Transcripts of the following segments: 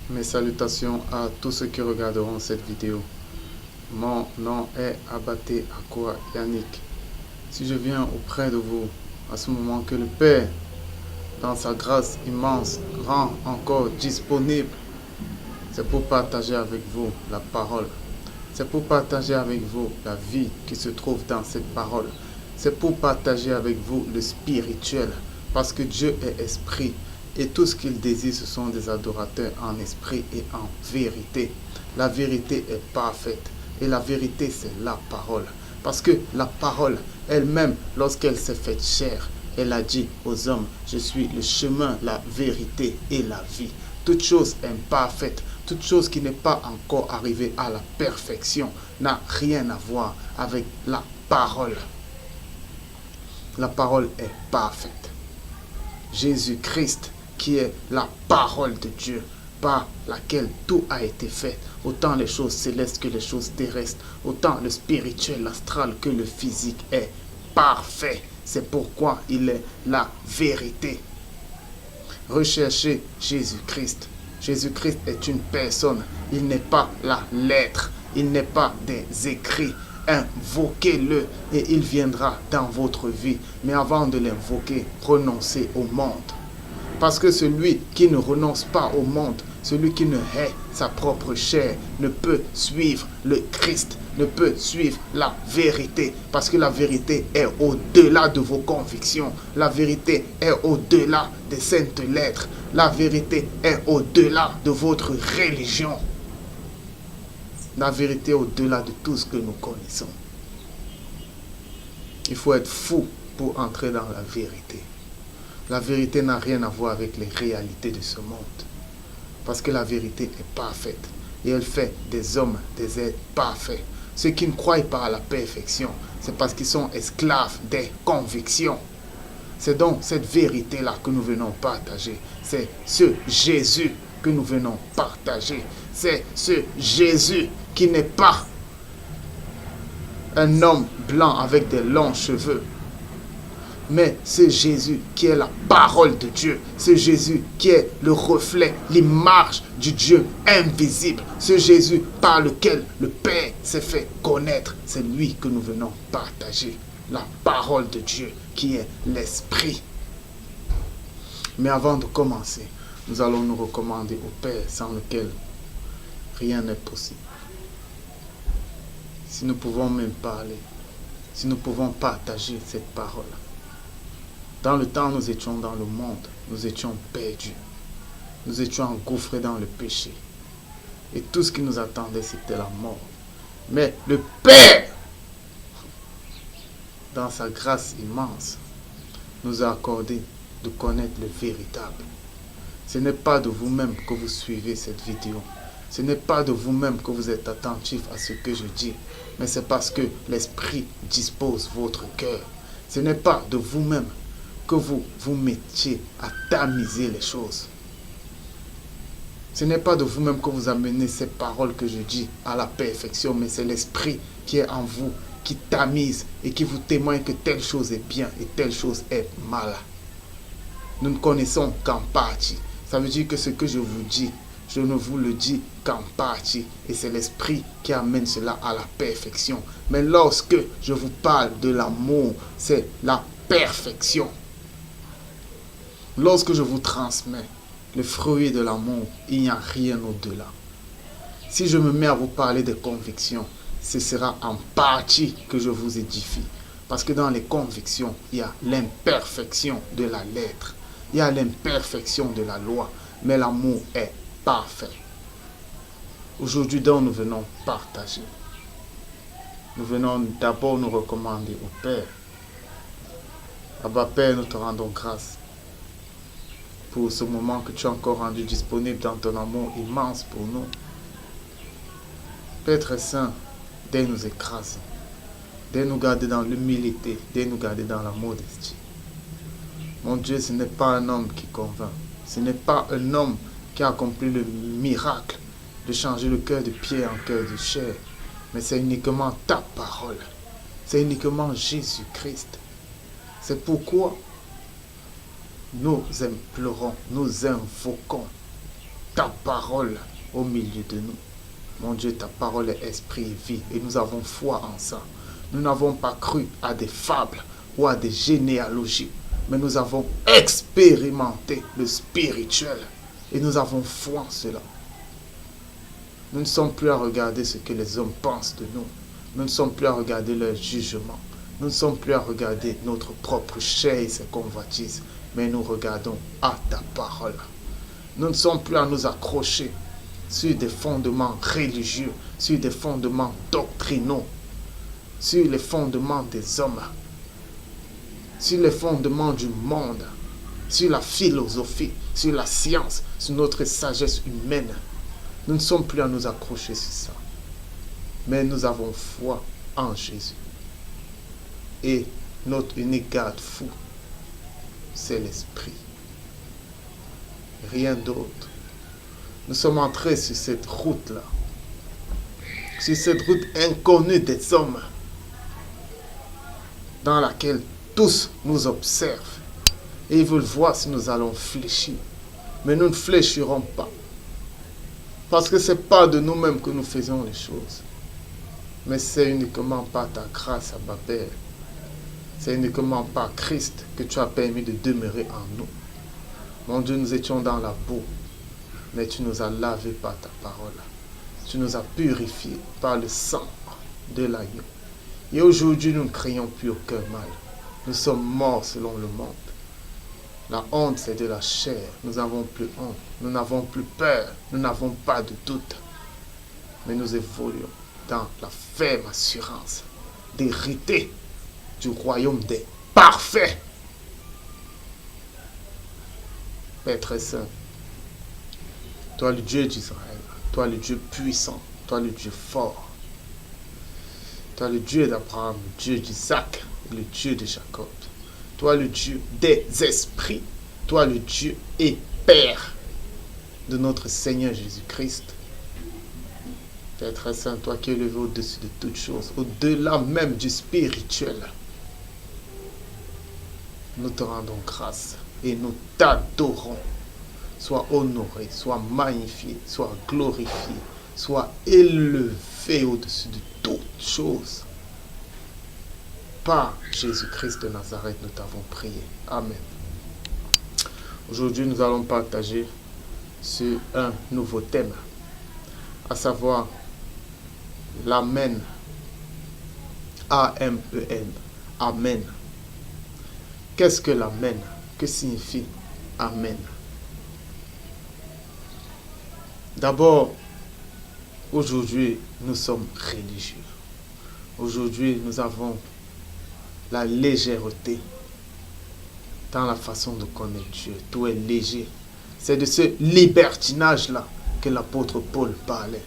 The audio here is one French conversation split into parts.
Mes salutations à tous ceux qui regarderont cette vidéo. Mon nom est Abaté Akwa Yannick. Si je viens auprès de vous à ce moment que le Père, dans sa grâce immense, rend encore disponible, c'est pour partager avec vous la parole. C'est pour partager avec vous la vie qui se trouve dans cette parole. C'est pour partager avec vous le spirituel. Parce que Dieu est esprit. Et tout ce qu'il désire, ce sont des adorateurs en esprit et en vérité. La vérité est parfaite. Et la vérité, c'est la parole. Parce que la parole elle-même, lorsqu'elle s'est faite chair, elle a dit aux hommes, je suis le chemin, la vérité et la vie. Toute chose imparfaite, toute chose qui n'est pas encore arrivée à la perfection, n'a rien à voir avec la parole. La parole est parfaite. Jésus-Christ, qui est la parole de Dieu, par laquelle tout a été fait, autant les choses célestes que les choses terrestres, autant le spirituel, l'astral que le physique est parfait. C'est pourquoi il est la vérité. Recherchez Jésus-Christ. Jésus-Christ est une personne. Il n'est pas la lettre. Il n'est pas des écrits. Invoquez-le et il viendra dans votre vie. Mais avant de l'invoquer, renoncez au monde. Parce que celui qui ne renonce pas au monde, celui qui ne hait sa propre chair, ne peut suivre le Christ, ne peut suivre la vérité. Parce que la vérité est au-delà de vos convictions. La vérité est au-delà des saintes lettres. La vérité est au-delà de votre religion. La vérité est au-delà de tout ce que nous connaissons. Il faut être fou pour entrer dans la vérité. La vérité n'a rien à voir avec les réalités de ce monde. Parce que la vérité est parfaite. Et elle fait des hommes, des êtres parfaits. Ceux qui ne croient pas à la perfection, c'est parce qu'ils sont esclaves des convictions. C'est donc cette vérité-là que nous venons partager. C'est ce Jésus que nous venons partager. C'est ce Jésus qui n'est pas un homme blanc avec des longs cheveux. Mais c'est Jésus qui est la parole de Dieu. C'est Jésus qui est le reflet, l'image du Dieu invisible. C'est Jésus par lequel le Père s'est fait connaître. C'est lui que nous venons partager. La parole de Dieu qui est l'Esprit. Mais avant de commencer, nous allons nous recommander au Père sans lequel rien n'est possible. Si nous pouvons même parler, si nous pouvons partager cette parole. Dans le temps, nous étions dans le monde, nous étions perdus. Nous étions engouffrés dans le péché. Et tout ce qui nous attendait, c'était la mort. Mais le Père, dans sa grâce immense, nous a accordé de connaître le véritable. Ce n'est pas de vous-même que vous suivez cette vidéo. Ce n'est pas de vous-même que vous êtes attentif à ce que je dis. Mais c'est parce que l'Esprit dispose votre cœur. Ce n'est pas de vous-même que vous vous mettiez à tamiser les choses. Ce n'est pas de vous-même que vous amenez ces paroles que je dis à la perfection, mais c'est l'Esprit qui est en vous, qui tamise et qui vous témoigne que telle chose est bien et telle chose est mal. Nous ne connaissons qu'en partie. Ça veut dire que ce que je vous dis, je ne vous le dis qu'en partie. Et c'est l'Esprit qui amène cela à la perfection. Mais lorsque je vous parle de l'amour, c'est la perfection. Lorsque je vous transmets le fruit de l'amour, il n'y a rien au-delà. Si je me mets à vous parler de convictions, ce sera en partie que je vous édifie. Parce que dans les convictions, il y a l'imperfection de la lettre. Il y a l'imperfection de la loi. Mais l'amour est parfait. Aujourd'hui, donc, nous venons partager. Nous venons d'abord nous recommander au Père. Abba Père, nous te rendons grâce pour ce moment que tu as encore rendu disponible dans ton amour immense pour nous. Père très saint, dès nous écraser, dès nous garder dans l'humilité, dès nous garder dans la modestie. Mon Dieu, ce n'est pas un homme qui convainc, ce n'est pas un homme qui a accompli le miracle de changer le cœur de pierre en cœur de chair, mais c'est uniquement ta parole, c'est uniquement Jésus-Christ. C'est pourquoi nous implorons, nous invoquons ta parole au milieu de nous. Mon Dieu, ta parole est esprit et vie et nous avons foi en ça. Nous n'avons pas cru à des fables ou à des généalogies, mais nous avons expérimenté le spirituel et nous avons foi en cela. Nous ne sommes plus à regarder ce que les hommes pensent de nous. Nous ne sommes plus à regarder leur jugement. Nous ne sommes plus à regarder notre propre chair et ses convoitises, mais nous regardons à ta parole. Nous ne sommes plus à nous accrocher sur des fondements religieux, sur des fondements doctrinaux, sur les fondements des hommes, sur les fondements du monde, sur la philosophie, sur la science, sur notre sagesse humaine. Nous ne sommes plus à nous accrocher sur ça, mais nous avons foi en Jésus. Et notre unique garde-fou, c'est l'Esprit. Rien d'autre. Nous sommes entrés sur cette route-là, sur cette route inconnue des hommes, dans laquelle tous nous observent. Et ils veulent voir si nous allons fléchir. Mais nous ne fléchirons pas. Parce que ce n'est pas de nous-mêmes que nous faisons les choses. Mais c'est uniquement par ta grâce, Abba Père. C'est uniquement par Christ que tu as permis de demeurer en nous. Mon Dieu, nous étions dans la boue, mais tu nous as lavés par ta parole. Tu nous as purifiés par le sang de l'agneau. Et aujourd'hui, nous ne craignons plus aucun mal. Nous sommes morts selon le monde. La honte, c'est de la chair. Nous n'avons plus honte. Nous n'avons plus peur. Nous n'avons pas de doute. Mais nous évoluons dans la ferme assurance d'hériter du royaume des parfaits. Père très saint, toi le Dieu d'Israël, toi le Dieu puissant, toi le Dieu fort, toi le Dieu d'Abraham, le Dieu d'Isaac, le Dieu de Jacob, toi le Dieu des esprits, toi le Dieu et Père de notre Seigneur Jésus-Christ. Père très saint, toi qui es élevé au-dessus de toutes choses, au-delà même du spirituel, nous te rendons grâce et nous t'adorons. Sois honoré, sois magnifié, sois glorifié, sois élevé au-dessus de toutes choses. Par Jésus-Christ de Nazareth, nous t'avons prié. Amen. Aujourd'hui, nous allons partager sur un nouveau thème, à savoir l'Amen. A-M-E-N. Amen. Qu'est-ce que l'Amen? Que signifie Amen? D'abord, aujourd'hui, nous sommes religieux. Aujourd'hui, nous avons la légèreté dans la façon de connaître Dieu. Tout est léger. C'est de ce libertinage-là que l'apôtre Paul parlait,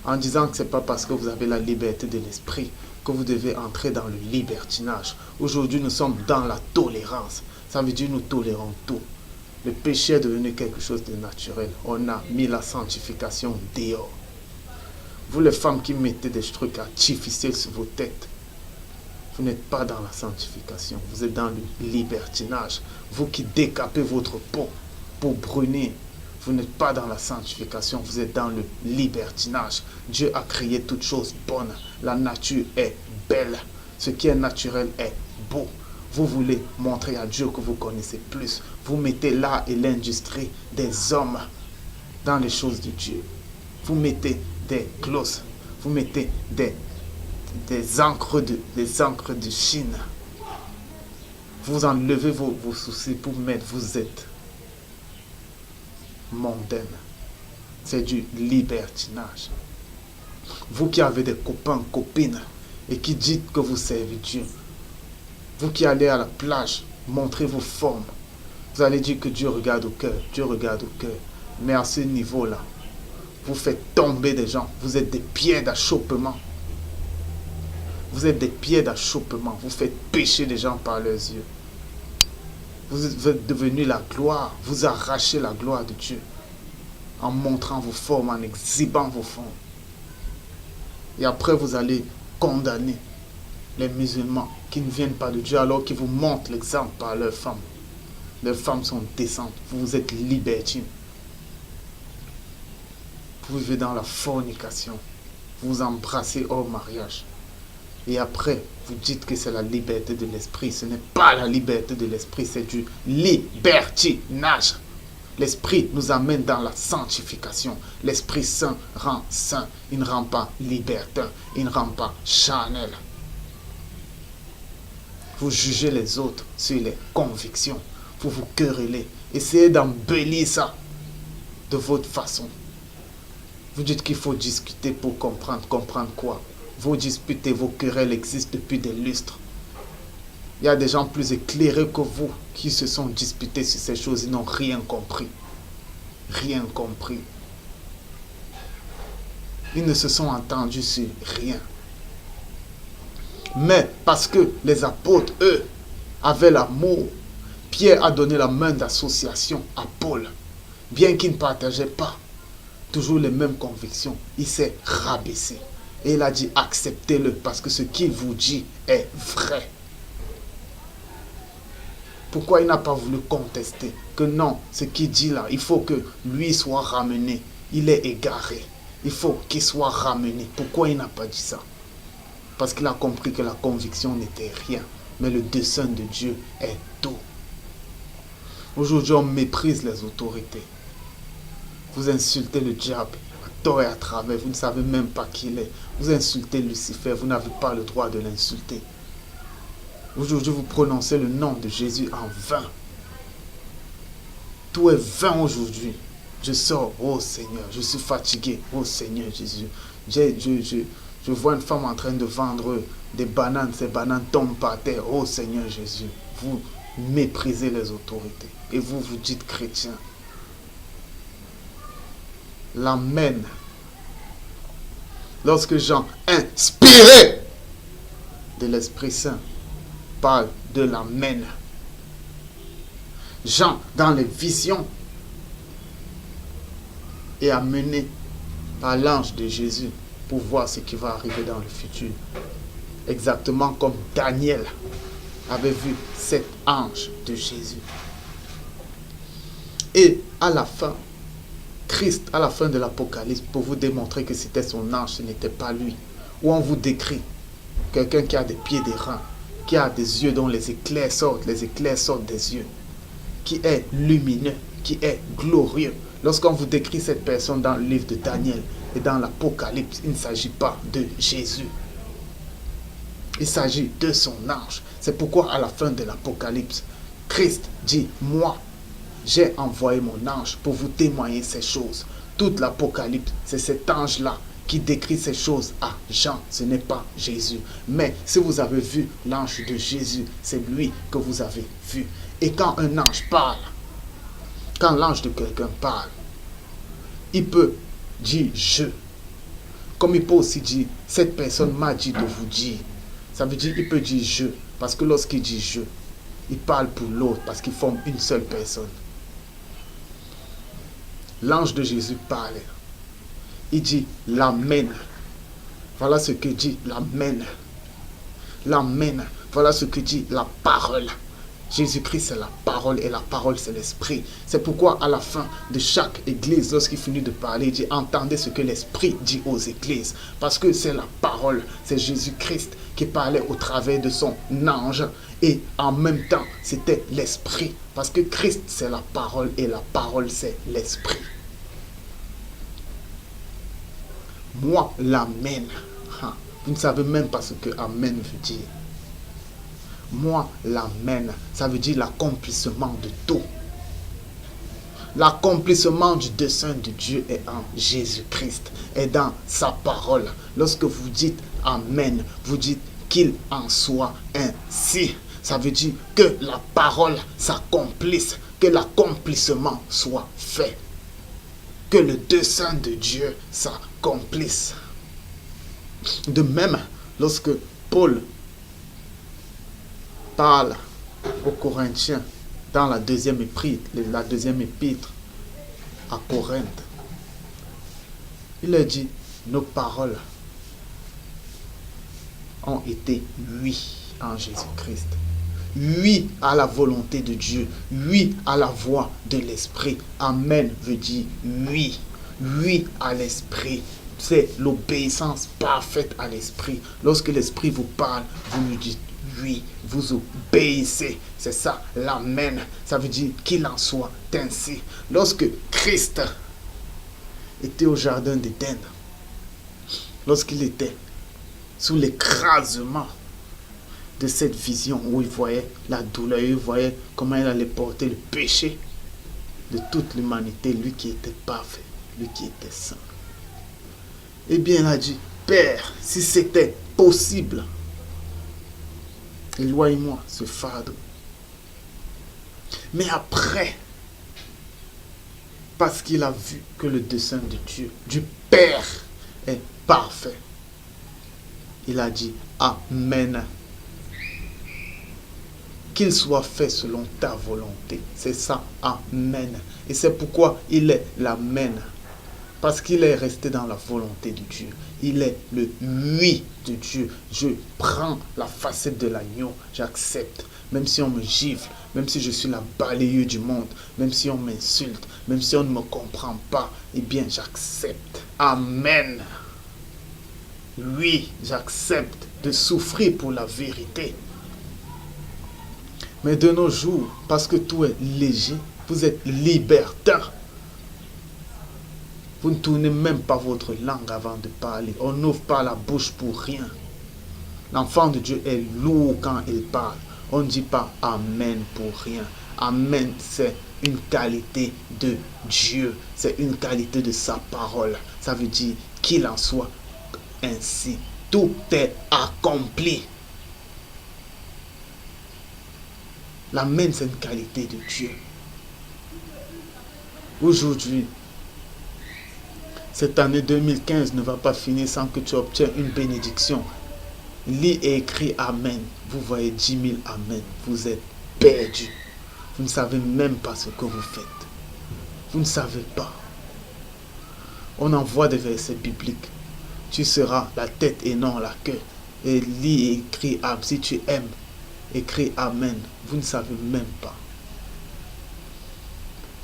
en disant que ce n'est pas parce que vous avez la liberté de l'esprit que vous devez entrer dans le libertinage. Aujourd'hui, nous sommes dans la tolérance. Ça veut dire que nous tolérons tout. Le péché est devenu quelque chose de naturel. On a mis la sanctification dehors. Vous les femmes qui mettez des trucs artificiels sur vos têtes, vous n'êtes pas dans la sanctification. Vous êtes dans le libertinage. Vous qui décapez votre peau pour brunir, vous n'êtes pas dans la sanctification. Vous êtes dans le libertinage. Dieu a créé toutes choses bonnes. La nature est belle. Ce qui est naturel est beau. Vous voulez montrer à Dieu que vous connaissez plus. Vous mettez l'art et l'industrie des hommes dans les choses de Dieu. Vous mettez des glosses. Vous mettez des encres de Chine. Vous enlevez vos soucis pour mettre, vous êtes mondaine. C'est du libertinage. Vous qui avez des copains, copines et qui dites que vous servez Dieu. Vous qui allez à la plage, montrez vos formes. Vous allez dire que Dieu regarde au cœur. Dieu regarde au cœur. Mais à ce niveau-là, vous faites tomber des gens. Vous êtes des pieds d'achoppement. Vous êtes des pieds d'achoppement. Vous faites pécher les gens par leurs yeux. Vous êtes devenus la gloire. Vous arrachez la gloire de Dieu en montrant vos formes, en exhibant vos formes. Et après, vous allez condamner les musulmans qui ne viennent pas de Dieu alors qu'ils vous montrent l'exemple par leurs femmes. Leurs femmes sont décentes. Vous êtes libertines. Vous vivez dans la fornication. Vous embrassez hors mariage. Et après, vous dites que c'est la liberté de l'esprit. Ce n'est pas la liberté de l'esprit, c'est du libertinage. L'esprit nous amène dans la sanctification. L'Esprit Saint rend saint. Il ne rend pas libertin. Il ne rend pas charnel. Vous jugez les autres sur les convictions. Vous vous querellez. Essayez d'embellir ça de votre façon. Vous dites qu'il faut discuter pour comprendre. Comprendre quoi? Vos disputes et vos querelles existent depuis des lustres. Il y a des gens plus éclairés que vous qui se sont disputés sur ces choses. Ils n'ont rien compris. Rien compris. Ils ne se sont entendus sur rien. Mais parce que les apôtres, eux, avaient l'amour, Pierre a donné la main d'association à Paul. Bien qu'il ne partageait pas toujours les mêmes convictions, il s'est rabaissé. Et il a dit, acceptez-le, parce que ce qu'il vous dit est vrai. Pourquoi il n'a pas voulu contester que non, ce qu'il dit là, il faut que lui soit ramené. Il est égaré. Il faut qu'il soit ramené. Pourquoi il n'a pas dit ça? Parce qu'il a compris que la conviction n'était rien. Mais le dessein de Dieu est tout. Aujourd'hui, on méprise les autorités. Vous insultez le diable à tort et à travers. Vous ne savez même pas qui il est. Vous insultez Lucifer. Vous n'avez pas le droit de l'insulter. Aujourd'hui, vous prononcez le nom de Jésus en vain. Tout est vain aujourd'hui. Je sors, oh Seigneur, je suis fatigué, oh Seigneur Jésus. Je vois une femme en train de vendre des bananes, ces bananes tombent par terre, oh Seigneur Jésus. Vous méprisez les autorités et vous vous dites chrétien. L'amen. Lorsque Jean, inspiré de l'Esprit Saint, parle de l'amen. Jean, dans les visions, est amené par l'ange de Jésus pour voir ce qui va arriver dans le futur. Exactement comme Daniel avait vu cet ange de Jésus. Et à la fin, Christ, à la fin de l'Apocalypse, pour vous démontrer que c'était son ange, ce n'était pas lui, où on vous décrit quelqu'un qui a des pieds, des reins, qui a des yeux dont les éclairs sortent des yeux, qui est lumineux, qui est glorieux. Lorsqu'on vous décrit cette personne dans le livre de Daniel et dans l'Apocalypse, il ne s'agit pas de Jésus. Il s'agit de son ange. C'est pourquoi à la fin de l'Apocalypse, Christ dit, moi, j'ai envoyé mon ange pour vous témoigner ces choses. Toute l'Apocalypse, c'est cet ange-là qui décrit ces choses à Jean. Ce n'est pas Jésus. Mais si vous avez vu l'ange de Jésus, c'est lui que vous avez vu. Et quand un ange parle, quand l'ange de quelqu'un parle, il peut dire je. Comme il peut aussi dire, cette personne m'a dit de vous dire. Ça veut dire, il peut dire je. Parce que lorsqu'il dit je, il parle pour l'autre parce qu'ils forment une seule personne. L'ange de Jésus parlait. Il dit l'amen. Voilà ce que dit l'amen. L'amen. Voilà ce que dit la parole. Jésus-Christ, c'est la parole et la parole, c'est l'esprit. C'est pourquoi à la fin de chaque église, lorsqu'il finit de parler, il dit entendez ce que l'esprit dit aux églises. Parce que c'est la parole, c'est Jésus-Christ qui parlait au travers de son ange. Et en même temps, c'était l'esprit. Parce que Christ, c'est la parole et la parole, c'est l'esprit. Moi, l'amen. Vous ne savez même pas ce que amen veut dire. Moi, l'amen, ça veut dire l'accomplissement de tout. L'accomplissement du dessein de Dieu est en Jésus-Christ, est dans sa parole. Lorsque vous dites amen, vous dites qu'il en soit ainsi. Ça veut dire que la parole s'accomplisse, que l'accomplissement soit fait. Que le dessein de Dieu s'accomplisse. De même, lorsque Paul parle aux Corinthiens dans la deuxième épître à Corinthe, il a dit, nos paroles ont été oui en Jésus-Christ. Oui à la volonté de Dieu. Oui à la voix de l'Esprit. Amen veut dire oui. oui à l'esprit. C'est l'obéissance parfaite à l'esprit. Lorsque l'esprit vous parle, vous lui dites oui, vous obéissez. C'est ça, l'amen. Ça veut dire qu'il en soit ainsi. Lorsque Christ était au jardin d'Éden, lorsqu'il était sous l'écrasement de cette vision où il voyait la douleur, il voyait comment il allait porter le péché de toute l'humanité, lui qui était parfait, lui qui était saint. Eh bien, il a dit, Père, si c'était possible, éloigne-moi ce fardeau. Mais après, parce qu'il a vu que le dessein de Dieu, du Père, est parfait, il a dit, Amen. Qu'il soit fait selon ta volonté. C'est ça, Amen. Et c'est pourquoi il est l'Amen. Parce qu'il est resté dans la volonté de Dieu. Il est le oui de Dieu. Je prends la facette de l'agneau. J'accepte. Même si on me gifle, même si je suis la balayeuse du monde, même si on m'insulte, même si on ne me comprend pas, eh bien j'accepte. Amen. Oui, j'accepte de souffrir pour la vérité. Mais de nos jours, parce que tout est léger, vous êtes libertin. Vous ne tournez même pas votre langue avant de parler. On n'ouvre pas la bouche pour rien. L'enfant de Dieu est lourd quand il parle. On ne dit pas Amen pour rien. Amen, c'est une qualité de Dieu. C'est une qualité de sa parole. Ça veut dire qu'il en soit ainsi. Tout est accompli. L'amen, c'est une qualité de Dieu. Aujourd'hui, cette année 2015 ne va pas finir sans que tu obtiennes une bénédiction. Lis et écris Amen. Vous voyez 10 000 Amen. Vous êtes perdus. Vous ne savez même pas ce que vous faites. Vous ne savez pas. On envoie des versets bibliques. Tu seras la tête et non la queue. Et lis et écris Amen. Si tu aimes, écris Amen. Vous ne savez même pas.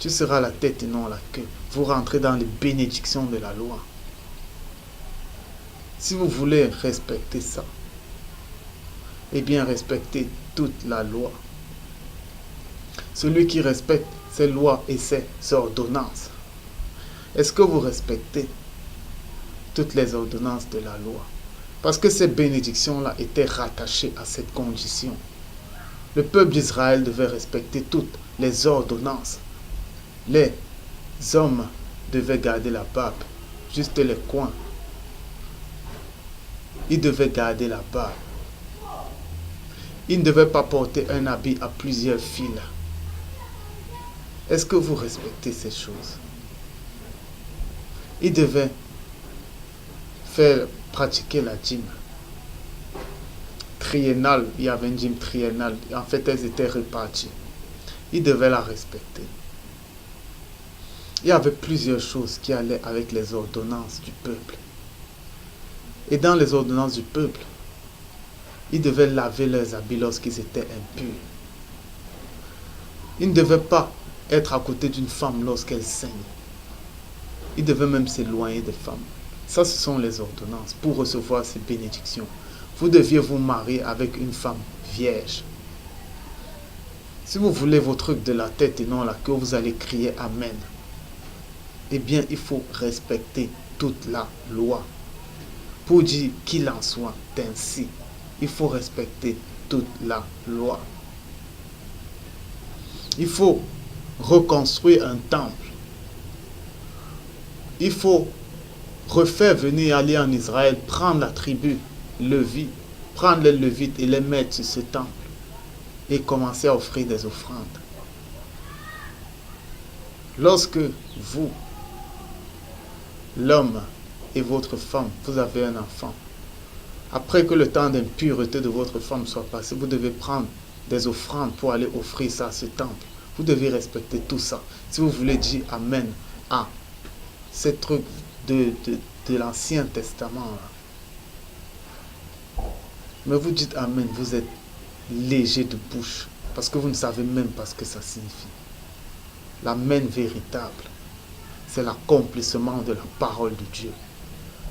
Tu seras la tête et non la queue. Vous rentrez dans les bénédictions de la loi. Si vous voulez respecter ça, eh bien respectez toute la loi. Celui qui respecte ses lois et ses ordonnances. Est-ce que vous respectez toutes les ordonnances de la loi? Parce que ces bénédictions-là étaient rattachées à cette condition. Le peuple d'Israël devait respecter toutes les ordonnances. Les hommes devaient garder la barbe, juste les coins. Ils devaient garder la barbe. Ils ne devaient pas porter un habit à plusieurs fils. Est-ce que vous respectez ces choses? Ils devaient pratiquer la dîme triennale. Il y avait une dîme triennale. En fait, elles étaient réparties. Ils devaient la respecter. Il y avait plusieurs choses qui allaient avec les ordonnances du peuple. Et dans les ordonnances du peuple, ils devaient laver leurs habits lorsqu'ils étaient impurs. Ils ne devaient pas être à côté d'une femme lorsqu'elle saigne. Ils devaient même s'éloigner des femmes. Ça, ce sont les ordonnances pour recevoir ces bénédictions. Vous deviez vous marier avec une femme vierge. Si vous voulez vos trucs de la tête et non la queue, vous allez crier Amen. Eh bien, il faut respecter toute la loi. Pour dire qu'il en soit ainsi, il faut respecter toute la loi. Il faut reconstruire un temple. Il faut refaire venir aller en Israël, prendre la tribu Lévi, prendre les Lévites et les mettre sur ce temple et commencer à offrir des offrandes. Lorsque vous, l'homme et votre femme, vous avez un enfant, après que le temps d'impureté de votre femme soit passé, vous devez prendre des offrandes pour aller offrir ça à ce temple. Vous devez respecter tout ça. Si vous voulez dire Amen à ces trucs de l'Ancien Testament. Mais vous dites Amen, vous êtes léger de bouche, parce que vous ne savez même pas ce que ça signifie. L'Amen véritable, c'est l'accomplissement de la parole de Dieu.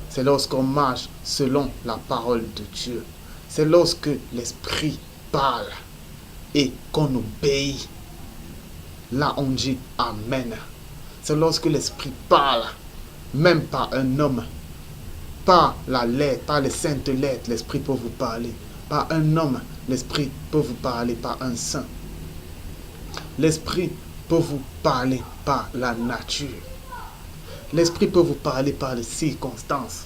C'est lorsqu'on marche selon la parole de Dieu. C'est lorsque l'Esprit parle et qu'on obéit. Là, on dit Amen. C'est lorsque l'Esprit parle, même par un homme, par la lettre, par les saintes lettres, l'Esprit peut vous parler. Par un homme, l'Esprit peut vous parler, par un saint. L'Esprit peut vous parler par la nature. L'Esprit peut vous parler par les circonstances.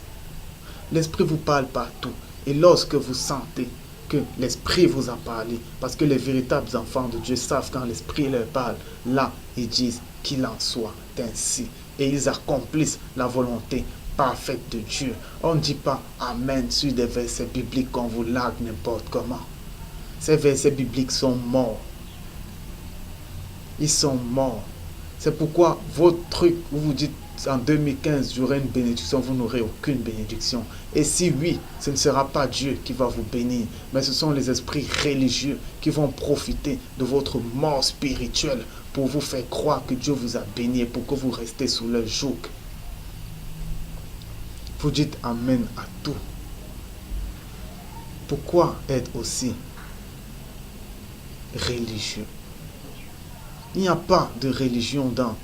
L'Esprit vous parle partout. Et lorsque vous sentez que l'Esprit vous a parlé, parce que les véritables enfants de Dieu savent quand l'Esprit leur parle, là, ils disent qu'il en soit ainsi. Et ils accomplissent la volonté parfaite de Dieu. On ne dit pas Amen sur des versets bibliques qu'on vous largue n'importe comment. Ces versets bibliques sont morts. Ils sont morts. C'est pourquoi votre truc, où vous dites en 2015, j'aurai une bénédiction, vous n'aurez aucune bénédiction. Et si oui, ce ne sera pas Dieu qui va vous bénir, mais ce sont les esprits religieux qui vont profiter de votre mort spirituelle pour vous faire croire que Dieu vous a béni et pour que vous restez sous leur joug. Vous dites Amen à tout. Pourquoi être aussi religieux? Il n'y a pas de religion dans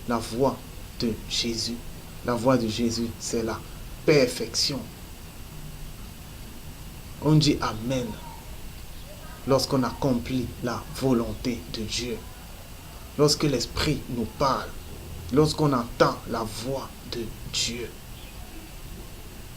la voie de Jésus. La voie de Jésus, c'est la perfection. On dit Amen lorsqu'on accomplit la volonté de Dieu. Lorsque l'Esprit nous parle. Lorsqu'on entend la voix de Dieu.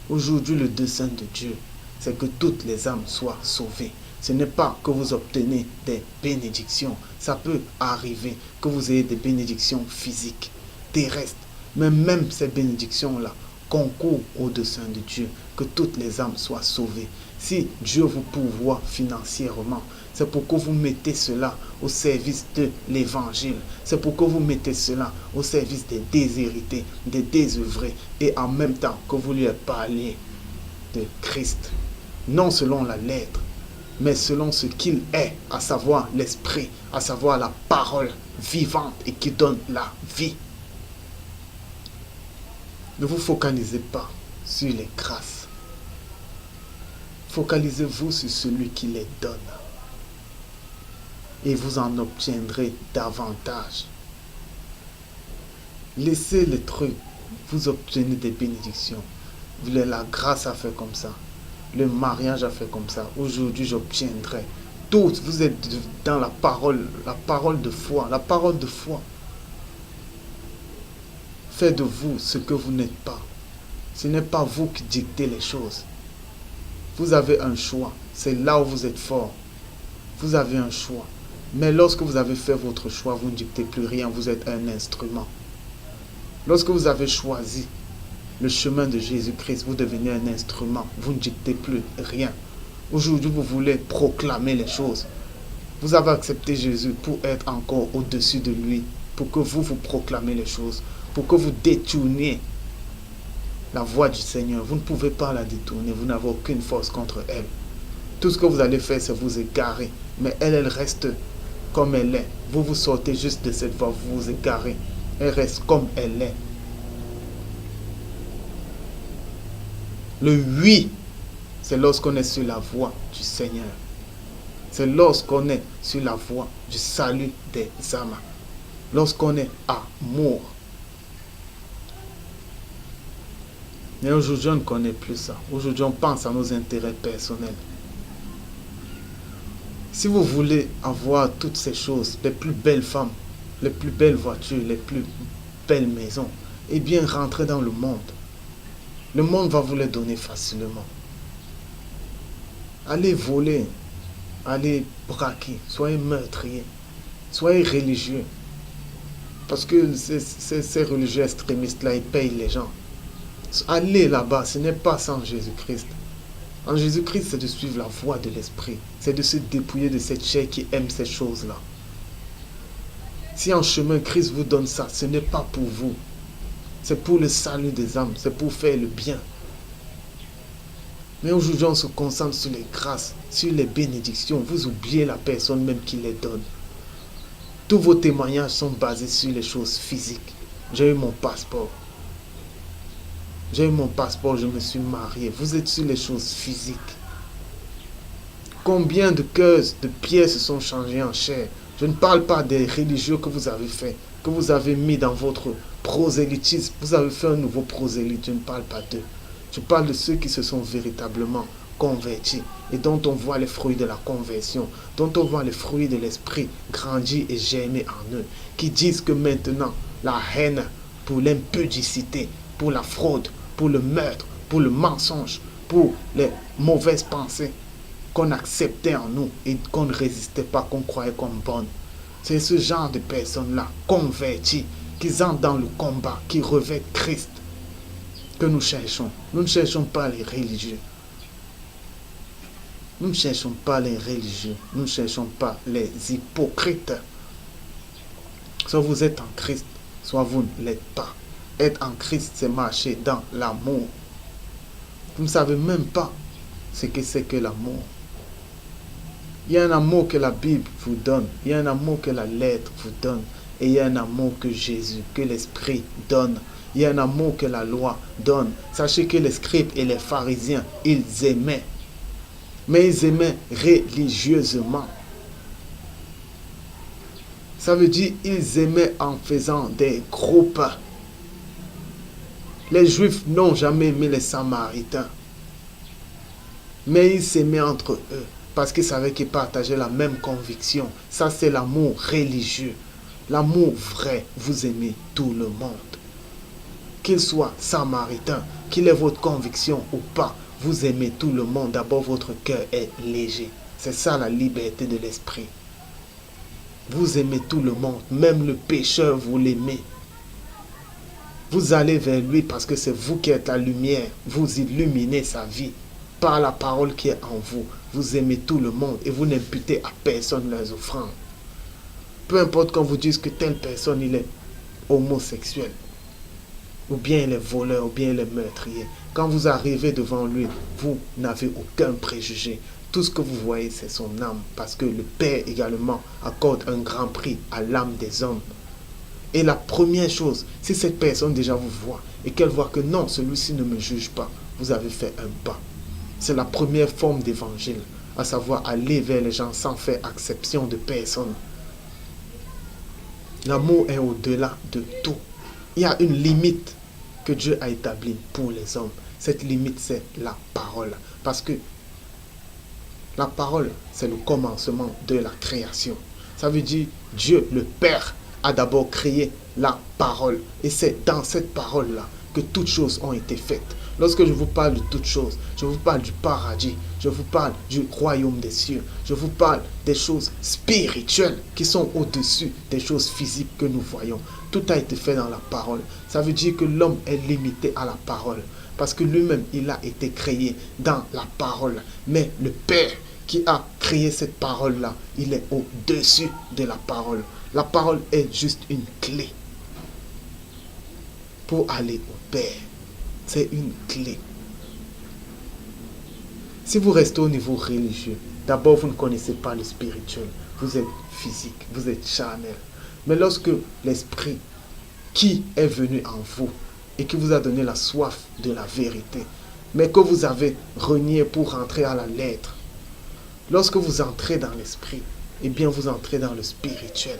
Aujourd'hui, le dessein de Dieu, c'est que toutes les âmes soient sauvées. Ce n'est pas que vous obtenez des bénédictions. Ça peut arriver que vous ayez des bénédictions physiques, terrestres. Mais même ces bénédictions-là concourent au dessein de Dieu. Que toutes les âmes soient sauvées. Si Dieu vous pourvoit financièrement, c'est pour que vous mettez cela au service de l'évangile. C'est pour que vous mettez cela au service des déshérités, des désœuvrés. Et en même temps que vous lui parliez de Christ. Non selon la lettre, mais selon ce qu'il est, à savoir l'esprit, à savoir la parole vivante et qui donne la vie. Ne vous focalisez pas sur les grâces. Focalisez-vous sur celui qui les donne. Et vous en obtiendrez davantage. Laissez les trucs, vous obtenez des bénédictions. La grâce a fait comme ça. Le mariage a fait comme ça. Aujourd'hui, j'obtiendrai. Tous, vous êtes dans la parole de foi. La parole de foi. Faites de vous ce que vous n'êtes pas. Ce n'est pas vous qui dictez les choses. Vous avez un choix. C'est là où vous êtes fort. Vous avez un choix. Mais lorsque vous avez fait votre choix, vous ne dictez plus rien. Vous êtes un instrument. Lorsque vous avez choisi le chemin de Jésus-Christ, vous devenez un instrument. Vous ne dictez plus rien. Aujourd'hui, vous voulez proclamer les choses. Vous avez accepté Jésus pour être encore au-dessus de lui. Pour que vous proclamez les choses. Pour que vous détourniez la voix du Seigneur. Vous ne pouvez pas la détourner. Vous n'avez aucune force contre elle. Tout ce que vous allez faire, c'est vous égarer. Mais elle reste comme elle est. Vous sortez juste de cette voie, vous vous égarez. Elle reste comme elle est. Le oui, c'est lorsqu'on est sur la voie du Seigneur. C'est lorsqu'on est sur la voie du salut des âmes. Lorsqu'on est amour. Mais aujourd'hui, on ne connaît plus ça. Aujourd'hui, on pense à nos intérêts personnels. Si vous voulez avoir toutes ces choses, les plus belles femmes, les plus belles voitures, les plus belles maisons, eh bien, rentrez dans le monde. Le monde va vous les donner facilement. Allez voler, allez braquer, soyez meurtriers, soyez religieux. Parce que ces religieux extrémistes-là, ils payent les gens. Allez là-bas, ce n'est pas sans Jésus-Christ. En Jésus-Christ, c'est de suivre la voie de l'esprit. C'est de se dépouiller de cette chair qui aime ces choses-là. Si en chemin, Christ vous donne ça, ce n'est pas pour vous. C'est pour le salut des âmes. C'est pour faire le bien. Mais aujourd'hui, on se concentre sur les grâces, sur les bénédictions. Vous oubliez la personne même qui les donne. Tous vos témoignages sont basés sur les choses physiques. J'ai eu mon passeport. J'ai eu mon passeport, je me suis marié. Vous êtes sur les choses physiques. Combien de cœurs, de pierres se sont changés en chair? Je ne parle pas des religieux que vous avez fait, que vous avez mis dans votre prosélytisme. Vous avez fait un nouveau prosélyte, je ne parle pas d'eux. Je parle de ceux qui se sont véritablement convertis et dont on voit les fruits de la conversion, dont on voit les fruits de l'esprit grandir et germer en eux, qui disent que maintenant la haine pour l'impudicité, pour la fraude, pour le meurtre, pour le mensonge, pour les mauvaises pensées qu'on acceptait en nous et qu'on ne résistait pas, qu'on croyait comme bonnes. C'est ce genre de personnes-là, converties, qui entrent dans le combat, qui revêtent Christ, que nous cherchons. Nous ne cherchons pas les religieux. Nous ne cherchons pas les religieux. Nous ne cherchons pas les hypocrites. Soit vous êtes en Christ, soit vous ne l'êtes pas. Être en Christ, c'est marcher dans l'amour. Vous ne savez même pas ce que c'est que l'amour. Il y a un amour que la Bible vous donne. Il y a un amour que la lettre vous donne. Et il y a un amour que Jésus, que l'Esprit donne. Il y a un amour que la loi donne. Sachez que les scribes et les pharisiens, ils aimaient. Mais ils aimaient religieusement. Ça veut dire ils aimaient en faisant des groupes. Les Juifs n'ont jamais aimé les Samaritains. Mais ils s'aimaient entre eux. Parce qu'ils savaient qu'ils partageaient la même conviction. Ça, c'est l'amour religieux. L'amour vrai, vous aimez tout le monde. Qu'il soit samaritain, qu'il ait votre conviction ou pas, vous aimez tout le monde. D'abord, votre cœur est léger. C'est ça la liberté de l'esprit. Vous aimez tout le monde, même le pécheur, vous l'aimez. Vous allez vers lui parce que c'est vous qui êtes la lumière. Vous illuminez sa vie par la parole qui est en vous. Vous aimez tout le monde et vous n'imputez à personne leurs offrandes. Peu importe qu'on vous dise que telle personne il est homosexuel, ou bien il est voleur, ou bien il est meurtrier. Quand vous arrivez devant lui, vous n'avez aucun préjugé. Tout ce que vous voyez, c'est son âme. Parce que le Père également accorde un grand prix à l'âme des hommes. Et la première chose, si cette personne déjà vous voit et qu'elle voit que non, celui-ci ne me juge pas, vous avez fait un pas. C'est la première forme d'évangile, à savoir aller vers les gens sans faire exception de personne. L'amour est au-delà de tout. Il y a une limite que Dieu a établie pour les hommes. Cette limite, c'est la parole. Parce que la parole, c'est le commencement de la création. Ça veut dire Dieu, le Père, a d'abord créé la parole. Et c'est dans cette parole-là que toutes choses ont été faites. Lorsque je vous parle de toutes choses, je vous parle du paradis, je vous parle du royaume des cieux, je vous parle des choses spirituelles qui sont au-dessus des choses physiques que nous voyons. Tout a été fait dans la parole. Ça veut dire que l'homme est limité à la parole. Parce que lui-même, il a été créé dans la parole. Mais le Père qui a créé cette parole-là, il est au-dessus de la parole. La parole est juste une clé pour aller au Père. C'est une clé. Si vous restez au niveau religieux, d'abord vous ne connaissez pas le spirituel. Vous êtes physique, vous êtes charnel. Mais lorsque l'Esprit qui est venu en vous et qui vous a donné la soif de la vérité, mais que vous avez renié pour rentrer à la lettre, lorsque vous entrez dans l'Esprit, eh bien vous entrez dans le spirituel.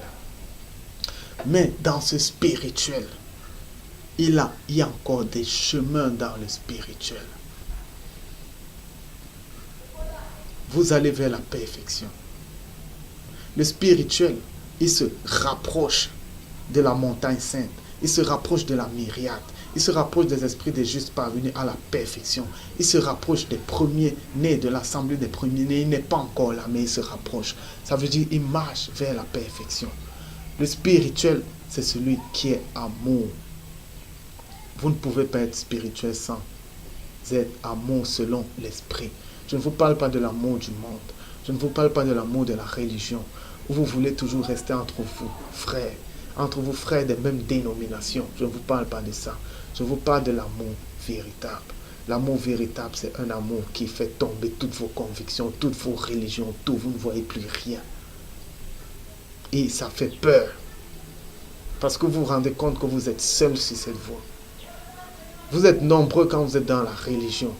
Mais dans ce spirituel, il y a encore des chemins dans le spirituel. Vous allez vers la perfection. Le spirituel, il se rapproche de la montagne sainte. Il se rapproche de la myriade. Il se rapproche des esprits des justes parvenus à la perfection. Il se rapproche des premiers-nés, de l'assemblée des premiers-nés. Il n'est pas encore là, mais il se rapproche. Ça veut dire qu'il marche vers la perfection. Le spirituel, c'est celui qui est amour. Vous ne pouvez pas être spirituel sans être amour selon l'esprit. Je ne vous parle pas de l'amour du monde. Je ne vous parle pas de l'amour de la religion, où vous voulez toujours rester entre vous, frères. Entre vous, frères des mêmes dénominations. Je ne vous parle pas de ça. Je vous parle de l'amour véritable. L'amour véritable, c'est un amour qui fait tomber toutes vos convictions, toutes vos religions, tout. Vous ne voyez plus rien. Et ça fait peur. Parce que vous vous rendez compte que vous êtes seul sur cette voie. Vous êtes nombreux quand vous êtes dans la religion.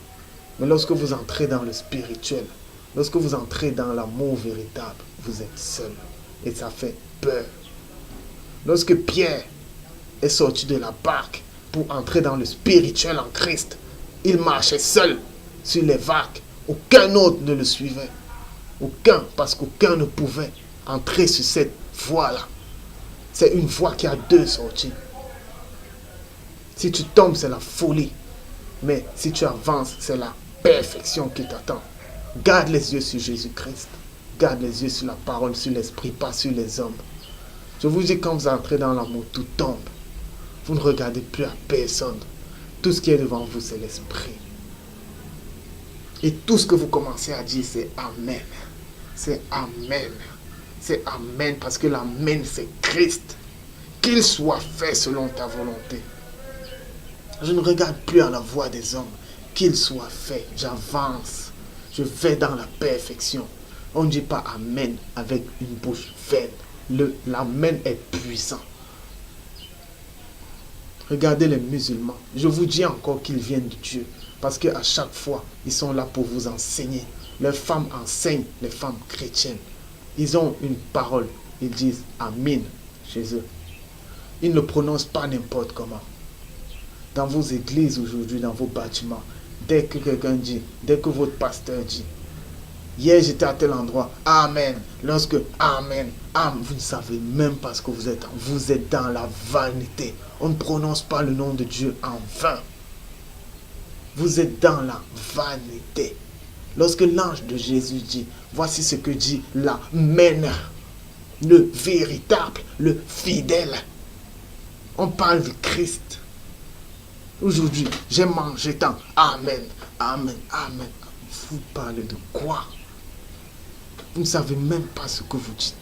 Mais lorsque vous entrez dans le spirituel, lorsque vous entrez dans l'amour véritable, vous êtes seul. Et ça fait peur. Lorsque Pierre est sorti de la barque pour entrer dans le spirituel en Christ, il marchait seul sur les vagues. Aucun autre ne le suivait. Aucun, parce qu'aucun ne pouvait entrer sur cette voie-là. C'est une voie qui a deux sorties. Si tu tombes, c'est la folie. Mais si tu avances, c'est la perfection qui t'attend. Garde les yeux sur Jésus-Christ. Garde les yeux sur la parole, sur l'esprit, pas sur les hommes. Je vous dis, quand vous entrez dans l'amour, tout tombe. Vous ne regardez plus à personne. Tout ce qui est devant vous, c'est l'esprit. Et tout ce que vous commencez à dire, c'est Amen. C'est Amen. C'est Amen, parce que l'Amen, c'est Christ. Qu'il soit fait selon ta volonté. Je ne regarde plus à la voix des hommes. Qu'il soit fait. J'avance. Je vais dans la perfection. On ne dit pas Amen avec une bouche vaine. L'Amen est puissant. Regardez les musulmans. Je vous dis encore qu'ils viennent de Dieu. Parce qu'à chaque fois, ils sont là pour vous enseigner. Leurs femmes enseignent, les femmes chrétiennes. Ils ont une parole. Ils disent Amen chez eux. Ils ne prononcent pas n'importe comment. Dans vos églises aujourd'hui, dans vos bâtiments, dès que quelqu'un dit, dès que votre pasteur dit, hier j'étais à tel endroit, Amen. Lorsque Amen, Amen, vous ne savez même pas ce que vous êtes. Vous êtes dans la vanité. On ne prononce pas le nom de Dieu en vain. Vous êtes dans la vanité. Lorsque l'ange de Jésus dit, voici ce que dit l'Amen, le véritable, le fidèle. On parle de Christ. Aujourd'hui, j'ai mangé tant. Amen, Amen, Amen. Vous parlez de quoi? Vous ne savez même pas ce que vous dites.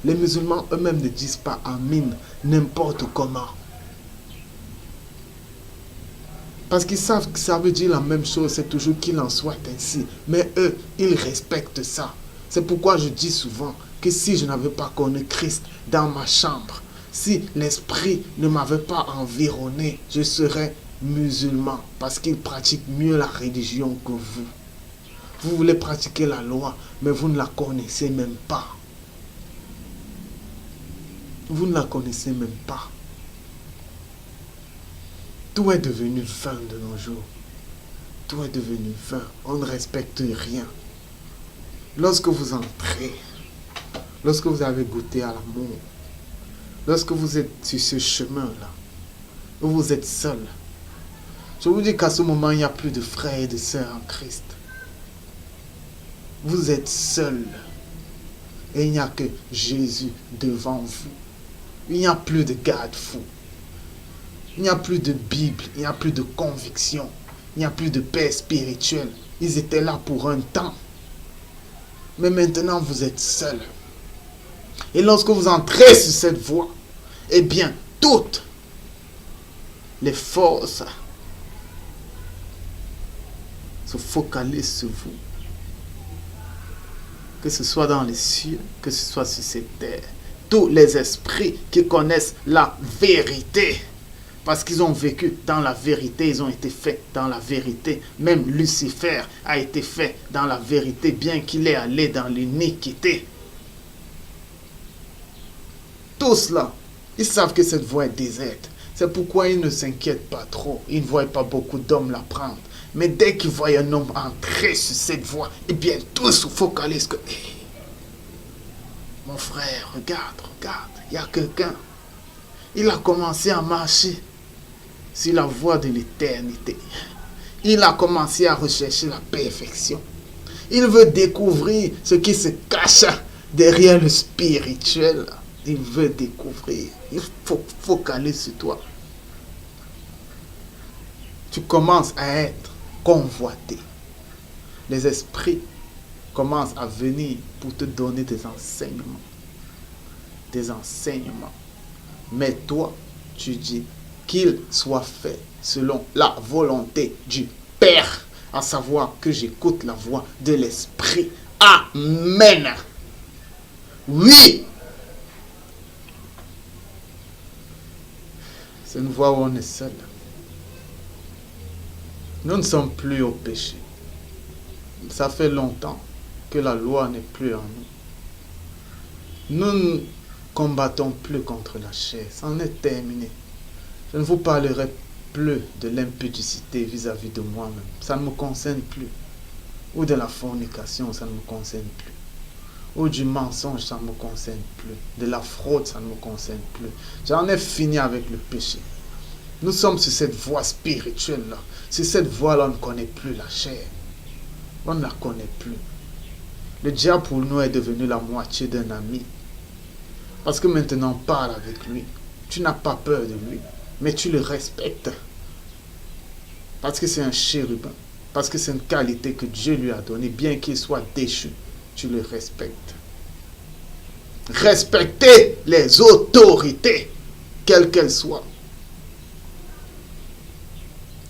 Les musulmans eux-mêmes ne disent pas Amen n'importe comment. Parce qu'ils savent que ça veut dire la même chose, c'est toujours qu'il en soit ainsi. Mais eux, ils respectent ça. C'est pourquoi je dis souvent que si je n'avais pas connu Christ dans ma chambre, si l'esprit ne m'avait pas environné, je serais musulman. Parce qu'ils pratiquent mieux la religion que vous. Vous voulez pratiquer la loi, mais vous ne la connaissez même pas. Vous ne la connaissez même pas. Tout est devenu vain de nos jours. Tout est devenu vain. On ne respecte rien. Lorsque vous entrez, lorsque vous avez goûté à l'amour, lorsque vous êtes sur ce chemin-là, où vous êtes seul, je vous dis qu'à ce moment, il n'y a plus de frères et de sœurs en Christ. Vous êtes seul. Et il n'y a que Jésus devant vous. Il n'y a plus de garde-fou. Il n'y a plus de Bible, il n'y a plus de conviction, il n'y a plus de paix spirituelle. Ils étaient là pour un temps. Mais maintenant, vous êtes seuls. Et lorsque vous entrez sur cette voie, eh bien, toutes les forces se focalisent sur vous. Que ce soit dans les cieux, que ce soit sur cette terre. Tous les esprits qui connaissent la vérité. Parce qu'ils ont vécu dans la vérité, ils ont été faits dans la vérité. Même Lucifer a été fait dans la vérité, bien qu'il est allé dans l'iniquité. Tous là, ils savent que cette voie est déserte. C'est pourquoi ils ne s'inquiètent pas trop. Ils ne voient pas beaucoup d'hommes la prendre. Mais dès qu'ils voient un homme entrer sur cette voie, eh bien tous se focalisent que... Hey, mon frère, regarde, il y a quelqu'un. Il a commencé à marcher sur la voie de l'éternité. Il a commencé à rechercher la perfection. Il veut découvrir ce qui se cache derrière le spirituel. Il veut découvrir. Il faut focaliser sur toi. Tu commences à être convoité. Les esprits commencent à venir pour te donner des enseignements. Des enseignements. Mais toi, tu dis qu'il soit fait selon la volonté du Père, à savoir que j'écoute la voix de l'Esprit. Amen. Oui. C'est une voie où on est seul. Nous ne sommes plus au péché. Ça fait longtemps que la loi n'est plus en nous. Nous ne combattons plus contre la chair. C'en est terminé. Je ne vous parlerai plus de l'impudicité vis-à-vis de moi-même. Ça ne me concerne plus. Ou de la fornication, ça ne me concerne plus. Ou du mensonge, ça ne me concerne plus. De la fraude, ça ne me concerne plus. J'en ai fini avec le péché. Nous sommes sur cette voie spirituelle-là. Sur cette voie-là, on ne connaît plus la chair. On ne la connaît plus. Le diable pour nous est devenu la moitié d'un ami. Parce que maintenant on parle avec lui. Tu n'as pas peur de lui. Mais tu le respectes. Parce que c'est un chérubin. Parce que c'est une qualité que Dieu lui a donnée. Bien qu'il soit déchu, tu le respectes. Respectez les autorités, quelles qu'elles soient.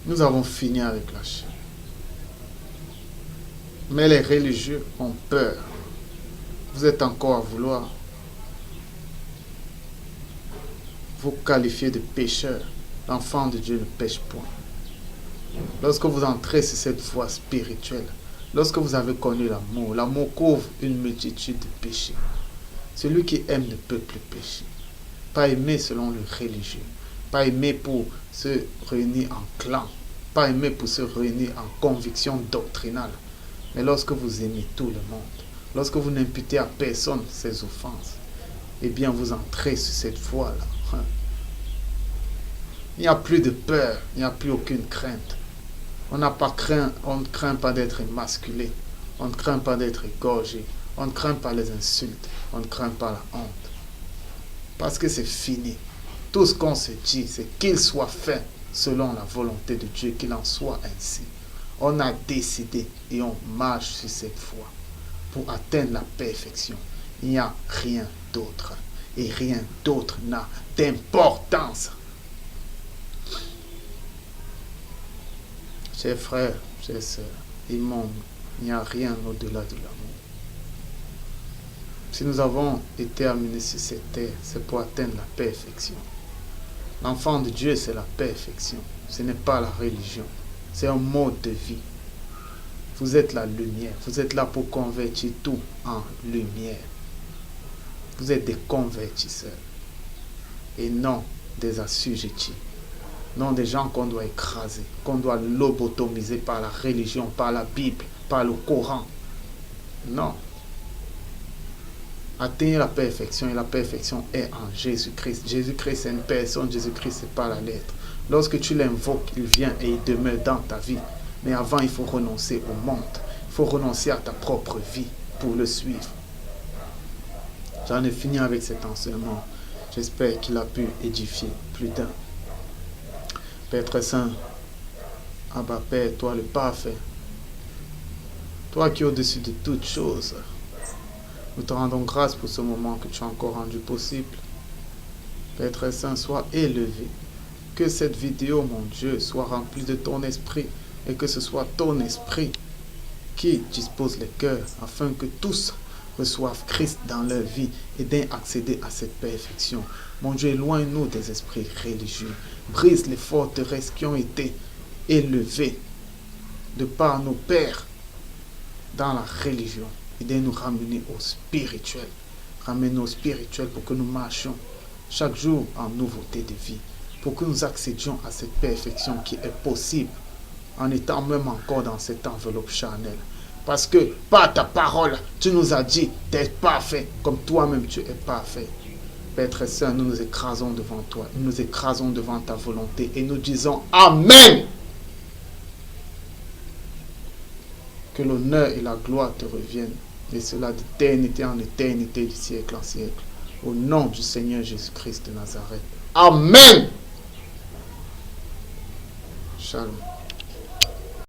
Nous avons fini avec la chair. Mais les religieux ont peur. Vous êtes encore à vouloir vous qualifier de pécheur. L'enfant de Dieu ne pêche point. Lorsque vous entrez sur cette voie spirituelle, lorsque vous avez connu l'amour couvre une multitude de péchés. Celui qui aime ne peut plus pécher. Pas aimer selon le religieux. Pas aimer pour se réunir en clan. Pas aimer pour se réunir en conviction doctrinale. Mais lorsque vous aimez tout le monde, lorsque vous n'imputez à personne ses offenses, eh bien vous entrez sur cette voie-là. Il n'y a plus de peur, il n'y a plus aucune crainte. On ne craint pas d'être émasculé, on ne craint pas d'être égorgé, on ne craint pas les insultes, on ne craint pas la honte. Parce que c'est fini. Tout ce qu'on se dit, c'est qu'il soit fait selon la volonté de Dieu, qu'il en soit ainsi. On a décidé et on marche sur cette voie pour atteindre la perfection. Il n'y a rien d'autre. Et rien d'autre n'a d'importance. Chers frères, chers sœurs, il n'y a rien au-delà de l'amour. Si nous avons été amenés sur cette terre, c'est pour atteindre la perfection. L'enfant de Dieu, c'est la perfection. Ce n'est pas la religion. C'est un mode de vie. Vous êtes la lumière. Vous êtes là pour convertir tout en lumière. Vous êtes des convertisseurs. Et non des assujettis. Non des gens qu'on doit écraser, qu'on doit lobotomiser par la religion, par la Bible, par le Coran. Non. Atteignez la perfection et la perfection est en Jésus-Christ. Jésus-Christ c'est une personne, Jésus-Christ c'est pas la lettre. Lorsque tu l'invoques, il vient et il demeure dans ta vie. Mais avant, il faut renoncer au monde. Il faut renoncer à ta propre vie pour le suivre. J'en ai fini avec cet enseignement. J'espère qu'il a pu édifier plus d'un. Père très saint, Abba Père, toi le parfait, toi qui es au-dessus de toutes choses, nous te rendons grâce pour ce moment que tu as encore rendu possible. Père très saint, sois élevé. Que cette vidéo, mon Dieu, soit remplie de ton esprit et que ce soit ton esprit qui dispose les cœurs afin que tous reçoivent Christ dans leur vie et d'aient accéder à cette perfection. Mon Dieu, éloigne-nous des esprits religieux. Brise les forteresses qui ont été élevées de par nos pères dans la religion et de nous ramener au spirituel. Ramène-nous au spirituel pour que nous marchions chaque jour en nouveauté de vie. Pour que nous accédions à cette perfection qui est possible en étant même encore dans cette enveloppe charnelle. Parce que par ta parole, tu nous as dit d'être parfait comme toi-même tu es parfait. Père très saint, nous nous écrasons devant toi, nous nous écrasons devant ta volonté et nous disons Amen. Que l'honneur et la gloire te reviennent et cela d'éternité en éternité, du siècle en siècle. Au nom du Seigneur Jésus-Christ de Nazareth. Amen. Shalom.